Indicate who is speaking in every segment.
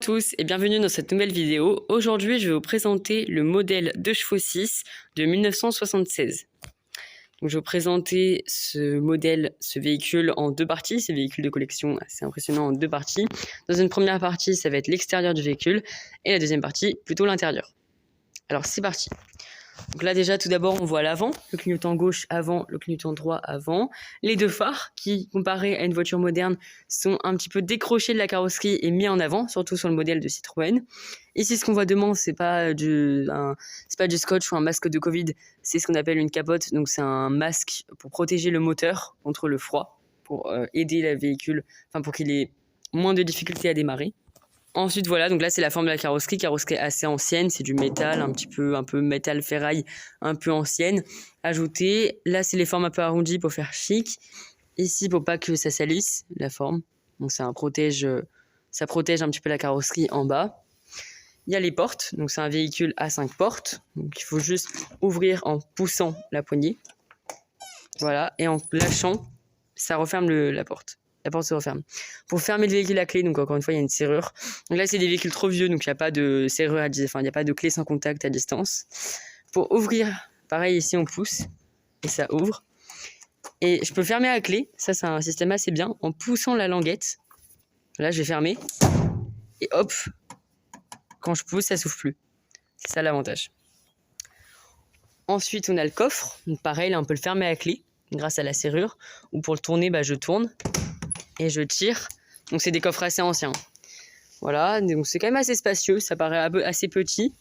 Speaker 1: Tous et bienvenue dans cette nouvelle vidéo. Aujourd'hui, je vais vous présenter le modèle 2 chevaux 6 de 1976. Donc, je vais vous présenter ce modèle, ce véhicule en deux parties, ce véhicule de collection assez impressionnant en deux parties. Dans une première partie, ça va être l'extérieur du véhicule et la deuxième partie, plutôt l'intérieur. Alors, c'est parti. Donc là déjà tout d'abord on voit l'avant, le clignotant gauche avant, le clignotant droit avant, les deux phares qui comparés à une voiture moderne sont un petit peu décrochés de la carrosserie et mis en avant, surtout sur le modèle de Citroën. Ici ce qu'on voit devant c'est pas du scotch ou un masque de Covid, c'est ce qu'on appelle une capote, donc c'est un masque pour protéger le moteur contre le froid, pour aider le véhicule, enfin pour qu'il ait moins de difficultés à démarrer. Ensuite, voilà, donc là, c'est la forme de la carrosserie assez ancienne, c'est du métal, un peu métal ferraille, un peu ancienne. Ajouté, là, c'est les formes un peu arrondies pour faire chic. Ici, pour pas que ça salisse, la forme. Donc, ça protège un petit peu la carrosserie en bas. Il y a les portes, donc c'est un véhicule à 5 portes. Donc, il faut juste ouvrir en poussant la poignée. Voilà, et en lâchant, ça referme la porte. La porte se referme. Pour fermer le véhicule à clé, donc encore une fois, il y a une serrure. Donc là, c'est des véhicules trop vieux, donc il n'y a pas de serrure il n'y a pas de clé sans contact à distance. Pour ouvrir, pareil, ici, on pousse et ça ouvre. Et je peux fermer à clé. Ça, c'est un système assez bien. En poussant la languette, là, je vais fermer. Et hop, quand je pousse, ça souffle plus. C'est ça l'avantage. Ensuite, on a le coffre. Donc pareil, là, on peut le fermer à clé grâce à la serrure. Ou pour le tourner, je tourne. Et je tire. Donc c'est des coffres assez anciens. Voilà, donc c'est quand même assez spacieux, ça paraît assez petit,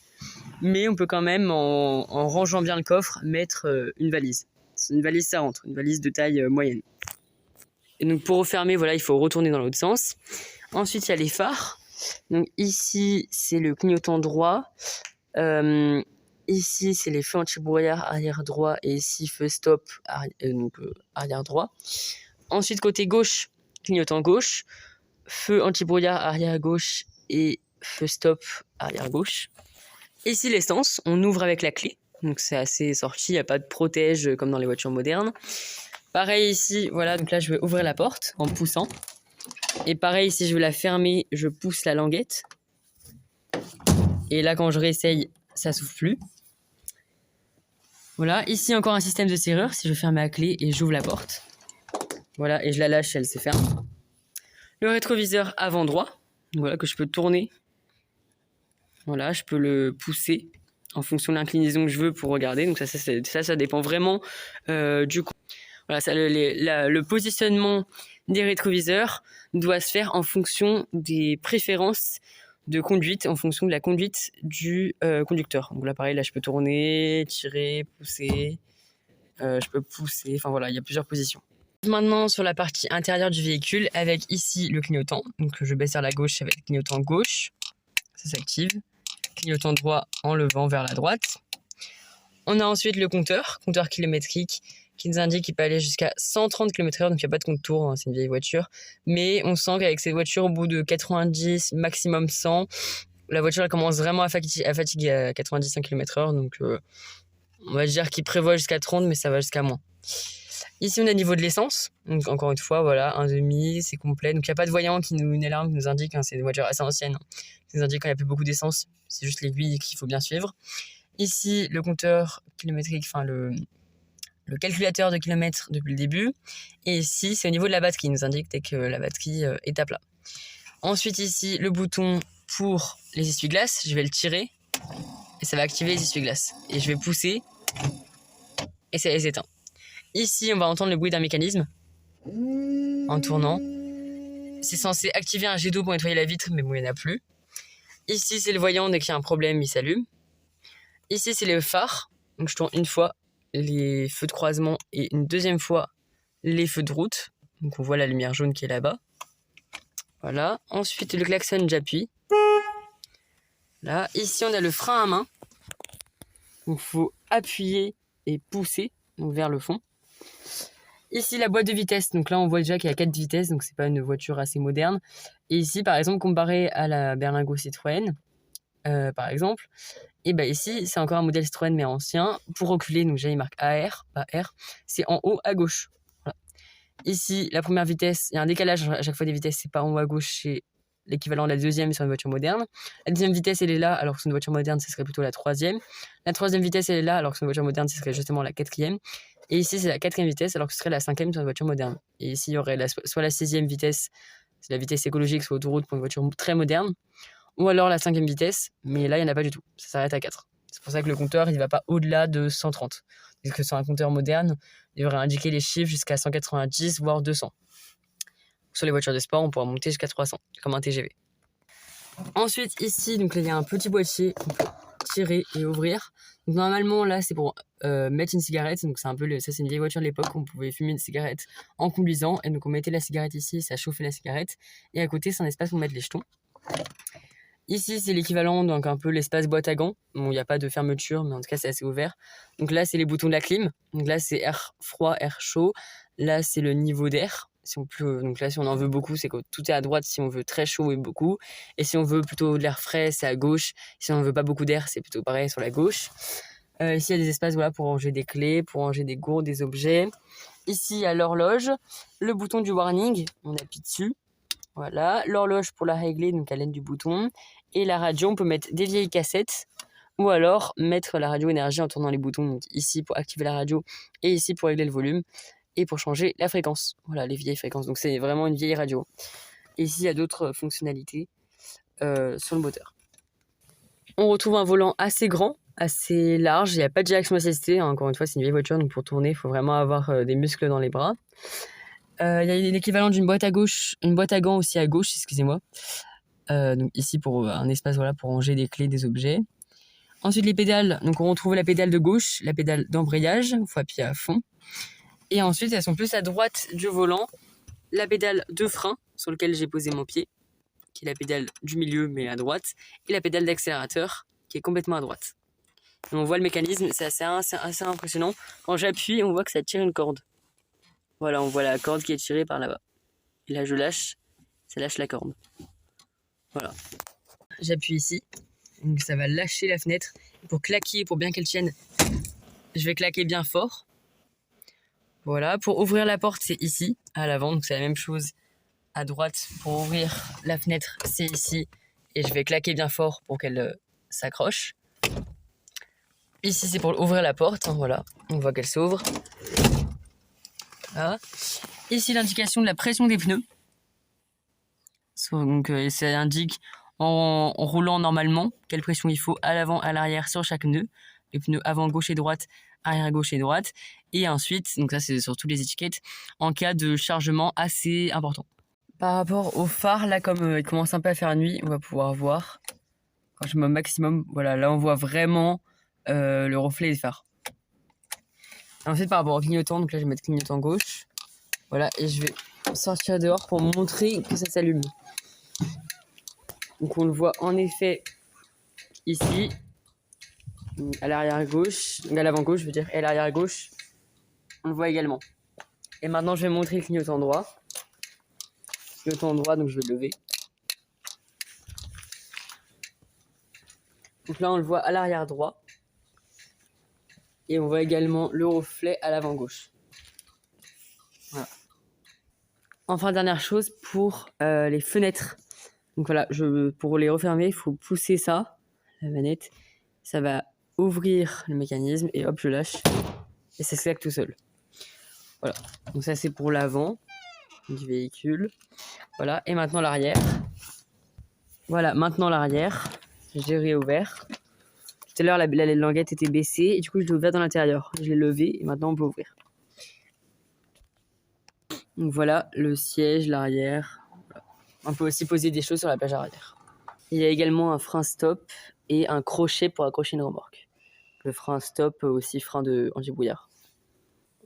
Speaker 1: mais on peut quand même, en rangeant bien le coffre, mettre une valise. C'est une valise, ça rentre, une valise de taille moyenne. Et donc pour refermer, voilà, il faut retourner dans l'autre sens. Ensuite, il y a les phares. Donc ici, c'est le clignotant droit. Ici, c'est les feux anti-brouillard arrière droit. Et ici, feu stop arrière droit. Ensuite, côté gauche, clignotant gauche, feu anti-brouillard arrière gauche et feu stop arrière gauche. Ici l'essence, on ouvre avec la clé, donc c'est assez sorti, il n'y a pas de protège comme dans les voitures modernes. Pareil ici, voilà, donc là je vais ouvrir la porte en poussant. Et pareil, si je veux la fermer, je pousse la languette. Et là quand je réessaye, ça souffle plus. Voilà, ici encore un système de serrure, si je ferme la clé et j'ouvre la porte. Voilà, et je la lâche, elle se ferme. Le rétroviseur avant droit, voilà, que je peux tourner. Voilà, je peux le pousser en fonction de l'inclinaison que je veux pour regarder. Donc ça dépend vraiment du coup. Voilà, le positionnement des rétroviseurs doit se faire en fonction des préférences de conduite, en fonction de la conduite du conducteur. Donc là, pareil, là, je peux tourner, tirer, pousser. Je peux pousser. Enfin voilà, il y a plusieurs positions. Maintenant sur la partie intérieure du véhicule avec ici le clignotant. Donc je baisse vers la gauche avec le clignotant gauche. Ça s'active. Clignotant droit en levant vers la droite. On a ensuite le compteur kilométrique qui nous indique qu'il peut aller jusqu'à 130 km/h, donc il n'y a pas de compte tour, hein, c'est une vieille voiture. Mais on sent qu'avec cette voiture, au bout de 90, maximum 100, la voiture elle commence vraiment à fatiguer à 95 km/h, donc on va dire qu'il prévoit jusqu'à 30, mais ça va jusqu'à moins. Ici, on a le niveau de l'essence. Donc, encore une fois, voilà, 1,5, c'est complet. Donc, il n'y a pas de voyant une alarme qui nous indique, hein, c'est une voiture assez ancienne, hein, qui nous indique quand il n'y a plus beaucoup d'essence. C'est juste l'aiguille qu'il faut bien suivre. Ici, le compteur kilométrique, enfin le calculateur de kilomètres depuis le début. Et ici, c'est au niveau de la batterie, qui nous indique dès que la batterie est à plat. Ensuite, ici, le bouton pour les essuie-glaces. Je vais le tirer et ça va activer les essuie-glaces. Et je vais pousser et ça les éteint. Ici, on va entendre le bruit d'un mécanisme en tournant. C'est censé activer un jet d'eau pour nettoyer la vitre, mais bon, il n'y en a plus. Ici, c'est le voyant, dès qu'il y a un problème, il s'allume. Ici, c'est le phare. Donc, je tourne une fois les feux de croisement et une deuxième fois les feux de route. Donc, on voit la lumière jaune qui est là-bas. Voilà. Ensuite, le klaxon, j'appuie. Là. Ici, on a le frein à main. Donc, il faut appuyer et pousser donc, vers le fond. Ici, la boîte de vitesse. Donc là, on voit déjà qu'il y a 4 vitesses, donc c'est pas une voiture assez moderne. Et ici, par exemple, comparé à la Berlingo Citroën, par exemple, et ben ici, c'est encore un modèle Citroën mais ancien. Pour reculer, donc déjà, il marque AR, pas R. C'est en haut à gauche. Voilà. Ici, la première vitesse, il y a un décalage à chaque fois des vitesses. C'est pas en haut à gauche, c'est l'équivalent de la deuxième sur une voiture moderne. La deuxième vitesse, elle est là, alors que sur une voiture moderne, ce serait plutôt la troisième. La troisième vitesse, elle est là, alors que sur une voiture moderne, ce serait justement la quatrième. Et ici, c'est la quatrième vitesse, alors que ce serait la cinquième sur une voiture moderne. Et ici, il y aurait soit la sixième vitesse, c'est la vitesse écologique sur autoroute pour une voiture très moderne, ou alors la cinquième vitesse, mais là, il n'y en a pas du tout. Ça s'arrête à 4. C'est pour ça que le compteur, il ne va pas au-delà de 130. Parce que sur un compteur moderne, il devrait indiquer les chiffres jusqu'à 190, voire 200. Sur les voitures de sport, on pourra monter jusqu'à 300, comme un TGV. Ensuite, ici, donc là, il y a un petit boîtier qu'on peut tirer et ouvrir. Donc, normalement, là, c'est pour mettre une cigarette. Donc, c'est un peu ça, c'est une vieille voiture de l'époque. On pouvait fumer une cigarette en conduisant. Et donc, on mettait la cigarette ici, ça chauffait la cigarette. Et à côté, c'est un espace pour mettre les jetons. Ici, c'est l'équivalent, donc un peu l'espace boîte à gants. Bon, il n'y a pas de fermeture, mais en tout cas, c'est assez ouvert. Donc là, c'est les boutons de la clim. Donc là, c'est air froid, air chaud. Là, c'est le niveau d'air. Donc là, si on en veut beaucoup, c'est que tout est à droite si on veut très chaud et beaucoup. Et si on veut plutôt de l'air frais, c'est à gauche. Si on veut pas beaucoup d'air, c'est plutôt pareil sur la gauche. Ici, il y a des espaces pour ranger des clés, pour ranger des gourdes, des objets. Ici, il y a l'horloge, le bouton du warning, on appuie dessus. Voilà, l'horloge pour la régler, donc à l'aide du bouton. Et la radio, on peut mettre des vieilles cassettes ou alors mettre la radio énergie en tournant les boutons. Donc ici pour activer la radio et ici pour régler le volume et pour changer la fréquence. Voilà, les vieilles fréquences. Donc c'est vraiment une vieille radio. Et ici, il y a d'autres fonctionnalités sur le moteur. On retrouve un volant assez grand, assez large. Il n'y a pas de direction assistée. Encore une fois, c'est une vieille voiture, donc pour tourner, il faut vraiment avoir des muscles dans les bras. Il y a l'équivalent d'une boîte à gauche, une boîte à gants aussi à gauche, excusez-moi. Donc ici pour un espace pour ranger des clés, des objets. Ensuite les pédales, donc on retrouve la pédale de gauche, la pédale d'embrayage, il faut appuyer à fond. Et ensuite elles sont plus à droite du volant, la pédale de frein sur laquelle j'ai posé mon pied, qui est la pédale du milieu mais à droite, et la pédale d'accélérateur qui est complètement à droite. Et on voit le mécanisme, c'est assez impressionnant. Quand j'appuie, on voit que ça tire une corde. Voilà, on voit la corde qui est tirée par là-bas. Et là je lâche, ça lâche la corde. Voilà. J'appuie ici, donc ça va lâcher la fenêtre. Pour claquer, pour bien qu'elle tienne, je vais claquer bien fort. Voilà, pour ouvrir la porte, c'est ici, à l'avant, donc c'est la même chose à droite. Pour ouvrir la fenêtre, c'est ici, et je vais claquer bien fort pour qu'elle s'accroche. Ici, c'est pour ouvrir la porte, hein, voilà, on voit qu'elle s'ouvre. Voilà. Ici, l'indication de la pression des pneus. Donc, ça indique en roulant normalement quelle pression il faut à l'avant, à l'arrière sur chaque nœud. Les pneus avant gauche et droite, arrière gauche et droite. Et ensuite, donc ça c'est sur toutes les étiquettes, en cas de chargement assez important. Par rapport au phare, là comme il commence un peu à faire nuit, on va pouvoir voir. Quand je mets au maximum, voilà, là on voit vraiment le reflet des phares. Ensuite par rapport au clignotant, donc là je vais mettre clignotant gauche. Voilà, et je vais sortir dehors pour montrer que ça s'allume. Donc on le voit en effet ici, à l'arrière gauche, à l'avant gauche je veux dire, et à l'arrière gauche, on le voit également. Et maintenant je vais montrer le clignotant droit. Clignotant droit, donc je vais le lever. Donc là on le voit à l'arrière droit. Et on voit également le reflet à l'avant gauche. Voilà. Enfin dernière chose pour les fenêtres. Donc voilà, pour les refermer, il faut pousser ça, la manette. Ça va ouvrir le mécanisme et hop, je lâche. Et ça se claque tout seul. Voilà, donc ça c'est pour l'avant du véhicule. Voilà, et maintenant l'arrière. Voilà, maintenant l'arrière. J'ai réouvert. Tout à l'heure, la languette était baissée et du coup, je l'ai ouvert dans l'intérieur. Je l'ai levé et maintenant on peut ouvrir. Donc voilà, le siège, l'arrière. Voilà. On peut aussi poser des choses sur la plage arrière. Il y a également un frein stop et un crochet pour accrocher une remorque. Le frein stop, aussi frein de anti-brouillard.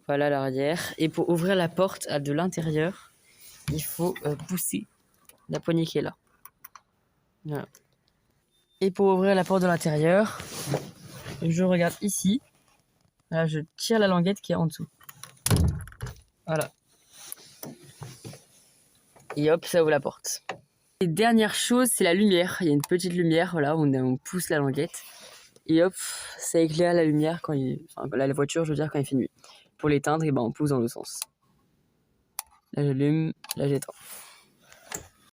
Speaker 1: Voilà l'arrière. Et pour ouvrir la porte de l'intérieur, il faut pousser la poignée qui est là. Voilà. Et pour ouvrir la porte de l'intérieur, je regarde ici. Là, je tire la languette qui est en dessous. Voilà. Et hop, ça ouvre la porte. Et dernière chose, c'est la lumière. Il y a une petite lumière, voilà, on pousse la languette. Et hop, ça éclaire la lumière quand la voiture, je veux dire, quand il fait nuit. Pour l'éteindre, on pousse dans le sens. Là, j'allume, là, j'éteins.